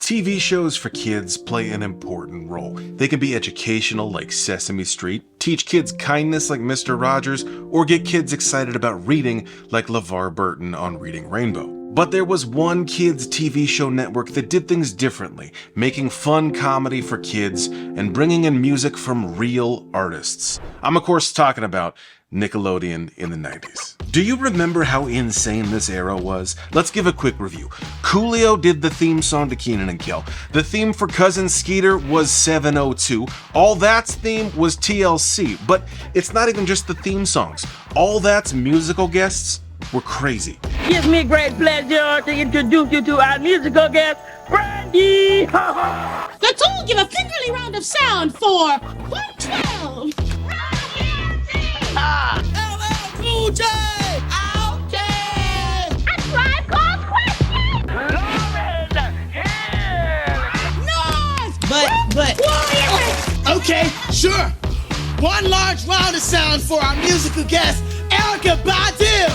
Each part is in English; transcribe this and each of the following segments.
TV shows for kids play an important role. They can be educational like Sesame Street, teach kids kindness like Mr. Rogers, or get kids excited about reading like LeVar Burton on Reading Rainbow. But there was one kids' TV show network that did things differently, making fun comedy for kids and bringing in music from real artists. I'm of course talking about Nickelodeon in the 90s. Do you remember how insane this era was? Let's give a quick review. Coolio did the theme song to Kenan and Kel. The theme for Cousin Skeeter was 702. All That's theme was TLC. But it's not even just the theme songs. All That's musical guests were crazy. Gives me great pleasure to introduce you to our musical guest, Brandy. Let's all give a friendly round of sound for 112. LL Cool J. A Tribe Called Quest. But, Okay, sure. One large round of sound for our musical guest, Erykah Badu.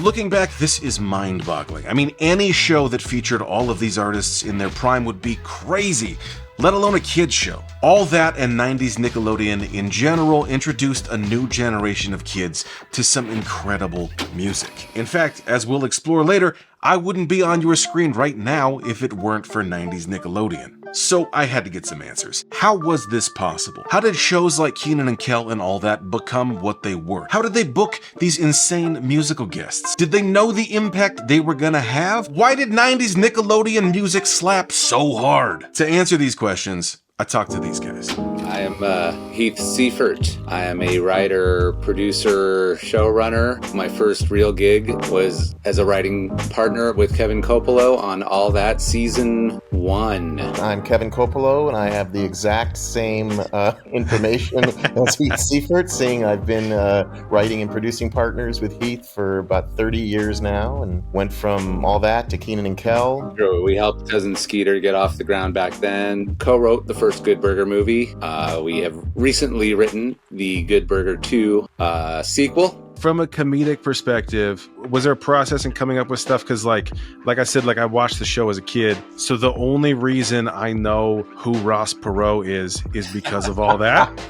Looking back, this is mind-boggling. I mean, any show that featured all of these artists in their prime would be crazy, let alone a kids show. All That and 90s Nickelodeon in general introduced a new generation of kids to some incredible music. In fact, as we'll explore later, I wouldn't be on your screen right now if it weren't for 90s Nickelodeon. So I had to get some answers. How was this possible? How did shows like Kenan and Kel and All That become what they were? How did they book these insane musical guests? Did they know the impact they were gonna have? Why did 90s Nickelodeon music slap so hard? To answer these questions, I talked to these guys. I am Heath Seifert. I am a writer, producer, showrunner. My first real gig was as a writing partner with Kevin Kopelow on All That Season 1. I'm Kevin Kopelow, and I have the exact same information as Heath Seifert, saying I've been writing and producing partners with Heath for about 30 years now, and went from All That to Kenan and Kel. We helped Cousin Skeeter get off the ground back then. Co-wrote the first Good Burger movie. We have recently written the Good Burger 2 sequel. From a comedic perspective, was there a process in coming up with stuff? Because like I said, I watched the show as a kid. So the only reason I know who Ross Perot is because of All That.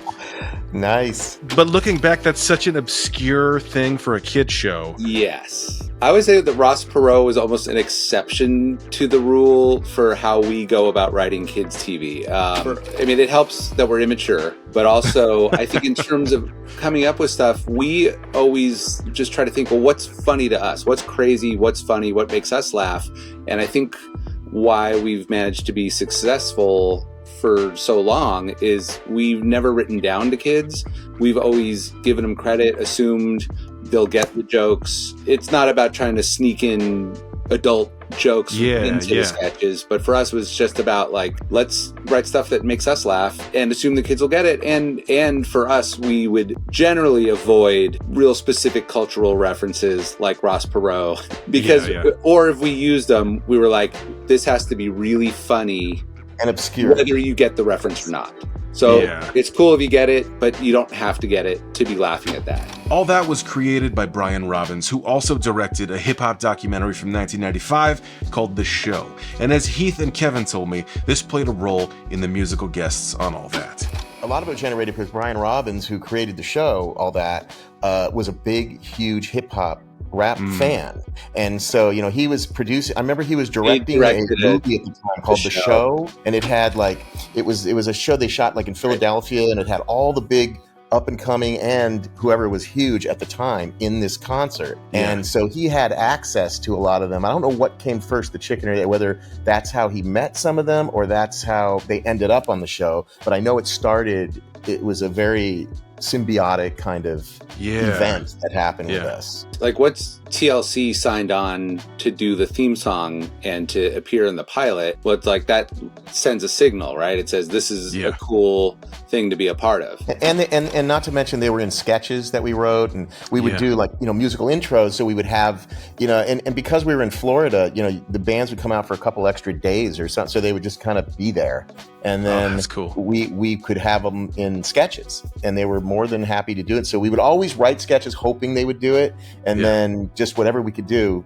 Nice. But looking back, that's such an obscure thing for a kid show. Yes. I would say that Ross Perot is almost an exception to the rule for how we go about writing kids' TV. I mean, it helps that we're immature, but also I think in terms of coming up with stuff, we always just try to think, well, what's funny to us? What's crazy? What's funny? What makes us laugh? And I think why we've managed to be successful for so long is we've never written down to kids. We've always given them credit, assumed they'll get the jokes. It's not about trying to sneak in adult jokes into the sketches, but for us it was just about let's write stuff that makes us laugh and assume the kids will get it. And for us, we would generally avoid real specific cultural references like Ross Perot because or if we used them, we were like, this has to be really funny and obscure, whether you get the reference or not. So it's cool if you get it, but you don't have to get it to be laughing at that. All That was created by Brian Robbins, who also directed a hip-hop documentary from 1995 called The Show. And as Heath and Kevin told me, this played a role in the musical guests on All That. A lot of it generated because Brian Robbins, who created the show, All That, was a big, huge hip-hop rap fan. And so, he was producing, I remember he was directing a movie at the time called The Show. And it had it was a show they shot in Philadelphia, and it had all the big up and coming and whoever was huge at the time in this concert. And so he had access to a lot of them. I don't know what came first, the chicken or the egg, whether that's how he met some of them or that's how they ended up on the show. But I know it was a very symbiotic kind of event that happened with us. What's TLC signed on to do the theme song and to appear in the pilot? Well, it's that sends a signal, right? It says this is a cool thing to be a part of. And not to mention they were in sketches that we wrote, and we would do musical intros. So we would have, and because we were in Florida, the bands would come out for a couple extra days or something. So they would just kind of be there. And then that's cool. we could have them in sketches, and they were more than happy to do it. So we would always write sketches hoping they would do it. And then just whatever we could do,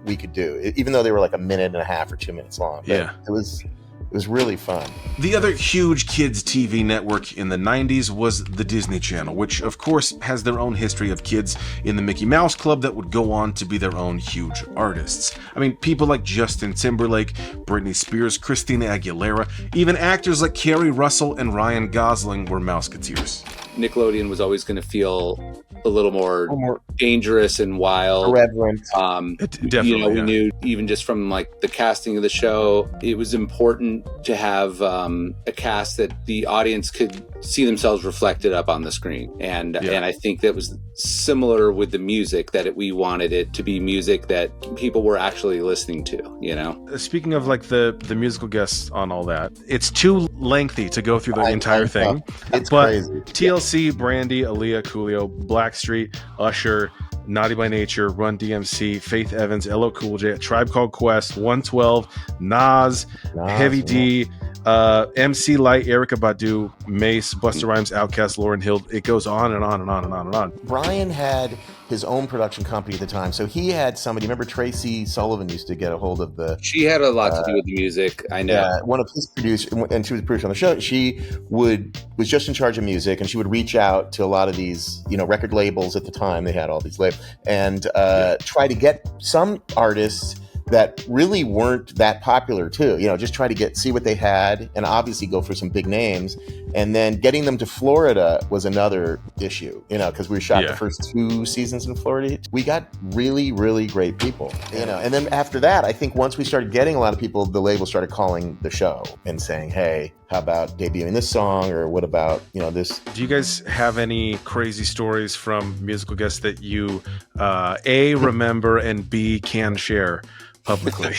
we could do, even though they were like a minute and a half or 2 minutes long. But it was really fun. The other huge kids TV network in the 90s was the Disney Channel, which of course has their own history of kids in the Mickey Mouse Club that would go on to be their own huge artists. I mean, people like Justin Timberlake, Britney Spears, Christina Aguilera, even actors like Kerry Russell and Ryan Gosling were Mouseketeers. Nickelodeon was always going to feel a little more dangerous and wild. Irreverent. We knew even just from like the casting of the show, it was important to have a cast that the audience could see themselves reflected up on the screen. And I think that was similar with the music, that we wanted it to be music that people were actually listening to, you know? Speaking of like the musical guests on all that, it's too lengthy to go through the entire thing. It's but crazy. TLC, Brandy, Aaliyah, Coolio, Blackstreet, Usher, Naughty by Nature, Run DMC, Faith Evans, LL Cool J, Tribe Called Quest, 112, Nas, Heavy D, MC Light, Erykah Badu, Mace, Busta Rhymes, Outkast, Lauryn Hill. It goes on and on and on and on and on. Brian had his own production company at the time, so he had somebody. Remember Tracy Sullivan used to get a hold of the. She had a lot to do with the music. I know. Yeah, one of his producers, and she was a producer on the show. She was just in charge of music, and she would reach out to a lot of these, record labels at the time. They had all these labels, and try to get some artists that really weren't that popular too, just try to see what they had, and obviously go for some big names. And then getting them to Florida was another issue, because we shot the first 2 seasons in Florida. We got really, really great people, and then after that, I think once we started getting a lot of people, the label started calling the show and saying, hey, how about debuting this song, or what about, this? Do you guys have any crazy stories from musical guests that you A, remember, and B, can share publicly?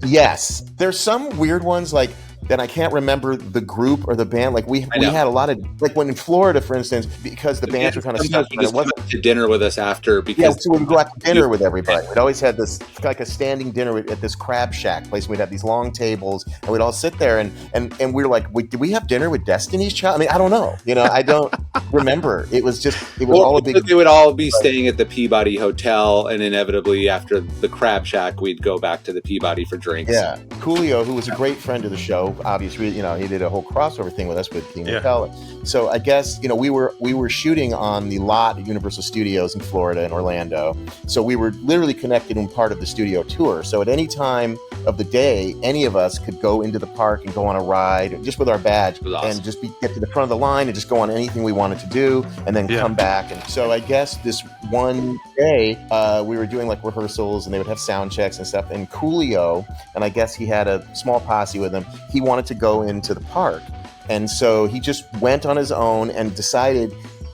Yes, there's some weird ones, like that I can't remember the group or the band. Like we had a lot of, like when in Florida, for instance, because the bands were kind of stuck. It wasn't to dinner with us after, because so we'd go out to dinner with everybody. We'd always had this like a standing dinner at this crab shack place. We'd have these long tables, and we'd all sit there, and we were like, did we have dinner with Destiny's Child? I mean, I don't know. I don't remember. It was all a big. They would all be staying at the Peabody Hotel, and inevitably after the crab shack, we'd go back to the Peabody for drinks. Yeah, Coolio, who was a great friend of the show, obviously, he did a whole crossover thing with us with Kenan and Kel. So I guess we were shooting on the lot at Universal Studios in Florida and Orlando. So we were literally connected in part of the studio tour. So at any time of the day, any of us could go into the park and go on a ride just with our badge, and just get to the front of the line and just go on anything we wanted to do, and then come back. And so I guess this one day we were doing like rehearsals, and they would have sound checks and stuff. And Coolio, and I guess he had a small posse with him, he wanted to go into the park. And so he just went on his own and decided,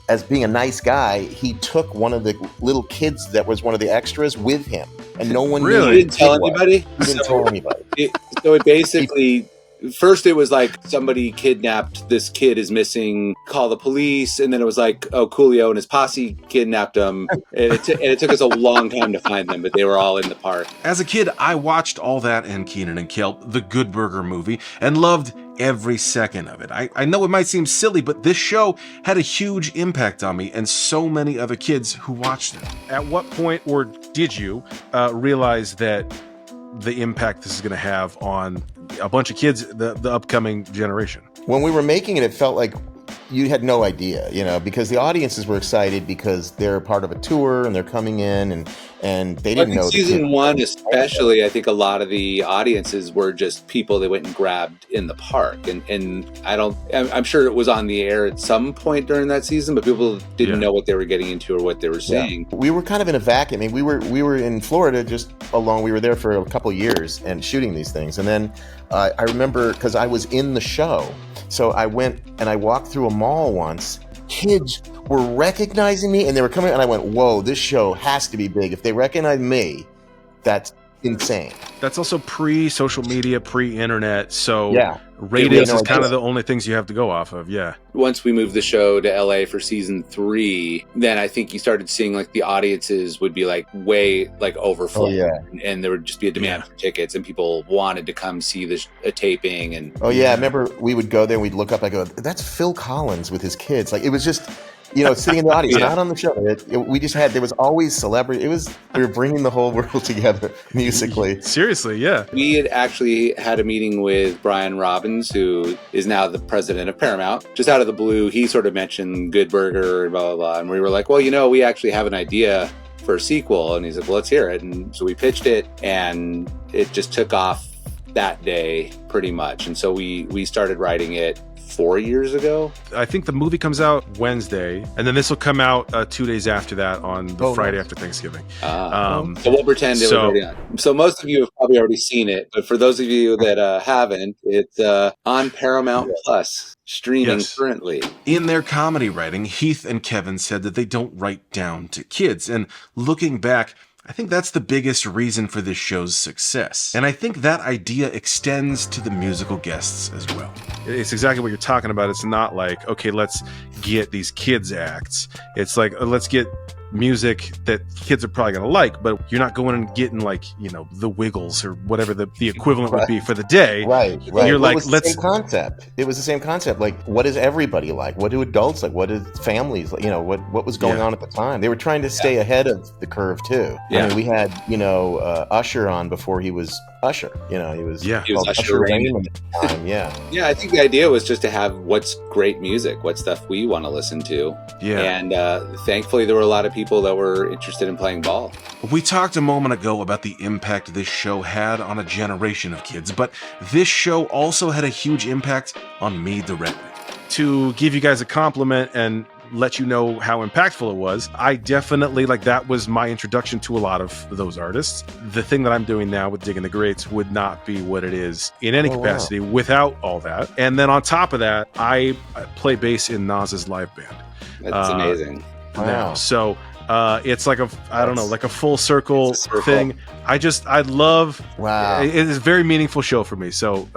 as being a nice guy, he took one of the little kids that was one of the extras with him. And no one knew. He didn't tell anybody? He didn't tell anybody. So it basically... First, it was like somebody kidnapped this kid, is missing, call the police. And then it was like, oh, Coolio and his posse kidnapped him. And it took us a long time to find them, but they were all in the park. As a kid, I watched all that and Kenan and Kel, the Good Burger movie, and loved every second of it. I know it might seem silly, but this show had a huge impact on me and so many other kids who watched it. At what point, or did you realize that the impact this is going to have on a bunch of kids, the upcoming generation? When we were making it, it felt like you had no idea, because the audiences were excited because they're part of a tour and they're coming in, and they didn't know. Season 1 especially, I think a lot of the audiences were just people they went and grabbed in the park, and I'm sure it was on the air at some point during that season, but people didn't know what they were getting into or what they were seeing. We were kind of in a vacuum. I mean, we were in Florida just alone. We were there for a couple of years and shooting these things, and then I remember, because I was in the show, so I went and I walked through a mall once. Kids were recognizing me, and they were coming, and I went, whoa, this show has to be big. If they recognize me, that's insane. That's also pre-social media, pre-internet, so yeah. Ratings is kind of the only things you have to go off of. Yeah. Once we moved the show to LA for season 3, then I think you started seeing like the audiences would be like way like overflowing, and there would just be a demand for tickets, and people wanted to come see a taping. And I remember we would go there and we'd look up. I go, that's Phil Collins with his kids. Like it was just sitting in the audience, not on the show. There was always celebrity. We were bringing the whole world together musically. Seriously, yeah. We had actually had a meeting with Brian Robbins, who is now the president of Paramount. Just out of the blue, he sort of mentioned Good Burger and blah, blah, blah. And we were like, well, we actually have an idea for a sequel. And he's like, well, let's hear it. And so we pitched it, and it just took off that day pretty much. And so we started writing it 4 years ago. I think the movie comes out Wednesday, and then this will come out 2 days after that on the Friday after Thanksgiving. So we'll pretend it was already on. So most of you have probably already seen it, but for those of you that haven't, it's on Paramount Plus, streaming currently. In their comedy writing, Heath and Kevin said that they don't write down to kids, and looking back, I think that's the biggest reason for this show's success. And I think that idea extends to the musical guests as well. It's exactly what you're talking about. It's not like, okay, let's get these kids acts. It's like, let's get music that kids are probably going to like, but you're not going and getting like, the Wiggles or whatever the equivalent would be for the day. Right. You're like, it was the same concept. It was the same concept. Like, what does everybody like? What do adults like? What do families like? What was going on at the time? They were trying to stay ahead of the curve too. Yeah. I mean, we had, Usher on before he was Usher. He was Usher Raymond at the time. Yeah. Yeah, I think the idea was just to have what's great music, what stuff we want to listen to. Yeah. And thankfully, there were a lot of people that were interested in playing ball. We talked a moment ago about the impact this show had on a generation of kids, but this show also had a huge impact on me directly. To give you guys a compliment and let you know how impactful it was, I definitely, that was my introduction to a lot of those artists. The thing that I'm doing now with Digging the Greats would not be what it is in any capacity without all that. And then on top of that, I play bass in Nas's live band. That's amazing. Wow. So it's like a full circle thing. I love. Wow. It is a very meaningful show for me. So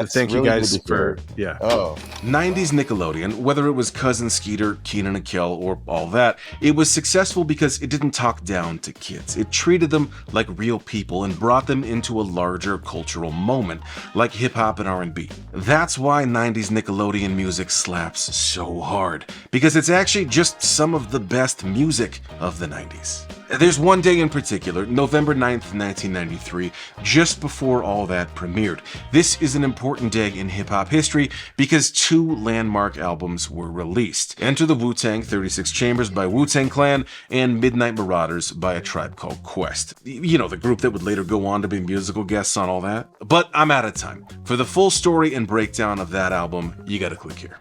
thank you really guys for 90s Nickelodeon. Whether it was Cousin Skeeter, Kenan and Kel, or all that, it was successful because it didn't talk down to kids. It treated them like real people and brought them into a larger cultural moment, like hip hop and R&B. That's why 90s Nickelodeon music slaps so hard, because it's actually just some of the best music of the 90s. There's one day in particular, November 9th, 1993, just before all that premiered. This is an important day in hip-hop history because two landmark albums were released. Enter the Wu-Tang 36 Chambers by Wu-Tang Clan and Midnight Marauders by A Tribe Called Quest. The group that would later go on to be musical guests on all that. But I'm out of time. For the full story and breakdown of that album, you gotta click here.